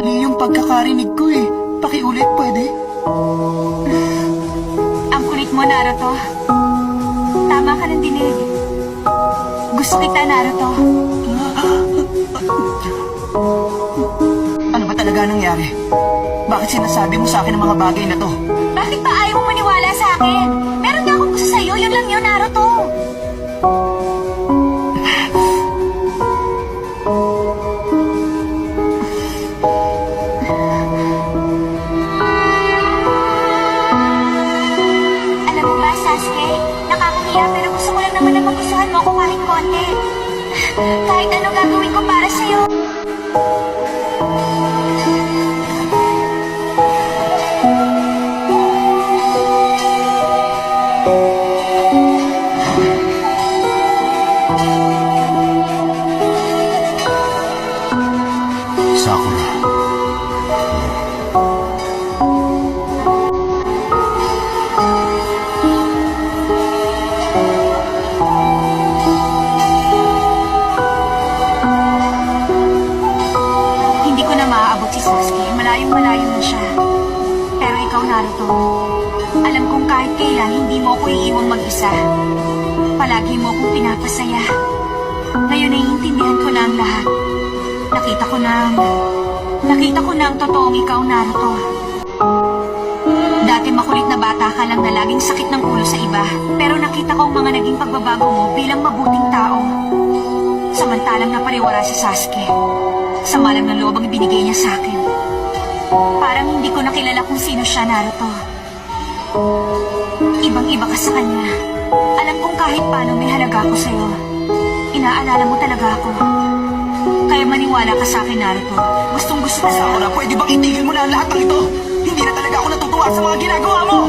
Mali yung pagkakarinig ko eh. Pakiulit, pwede? Ang kulit mo, Naruto. Tama ka ng dinig. Gusto kita, Naruto. Ano ba talaga nangyari? Bakit sinasabi mo sa akin ang mga bagay na to? Bakit pa ayaw mo maniwala sa akin? Meron nga akong gusto sa'yo, yun lang yun, Naruto. Alam mo ba, Sasuke? Nakakahiya pero gusto ko lang naman na magustuhan mo ako kahit konti. Kahit ano gagawin ko para sa'yo. Sakura. Hindi ko na maaabot si Sasuke. Malayong-malayo na siya. Pero ikaw, Naruto, alam kong kahit kailan hindi mo ako iiwang mag-isa. Palagi mo akong pinapasaya. Ngayon naiintindihan ko na ang lahat. Nakita ko na ang totoong ikaw, Naruto. Dati makulit na bata ka lang na laging sakit ng ulo sa iba. Pero nakita ko ang mga naging pagbabago mo bilang mabuting tao. Samantalang napariwara si Sasuke. Sama lang ng loob ang ibinigay niya sa akin. Parang hindi ko nakilala kung sino siya, Naruto. Ibang-iba ka sa kanya. Alam kong kahit paano may halaga ako sa'yo. Inaalala mo talaga ako. Kaya maniwala ka sa akin, Naruto. Gustong-gusto ko sa'yo. Sakura, pwede bang itigil mo na ang lahat ng ito? Hindi na talaga ako natutuwa sa mga ginagawa mo!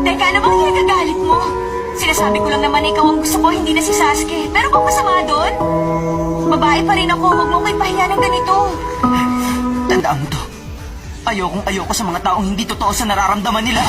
Teka, ano bang hinagagalit mo? Sinasabi ko lang naman ikaw ang gusto ko, hindi na si Sasuke. Pero kung masama doon, babae pa rin ako, huwag mo ko ipahiya ng ganito. Tandaan mo to. Ayokong ayoko sa mga taong hindi totoo sa nararamdaman nila.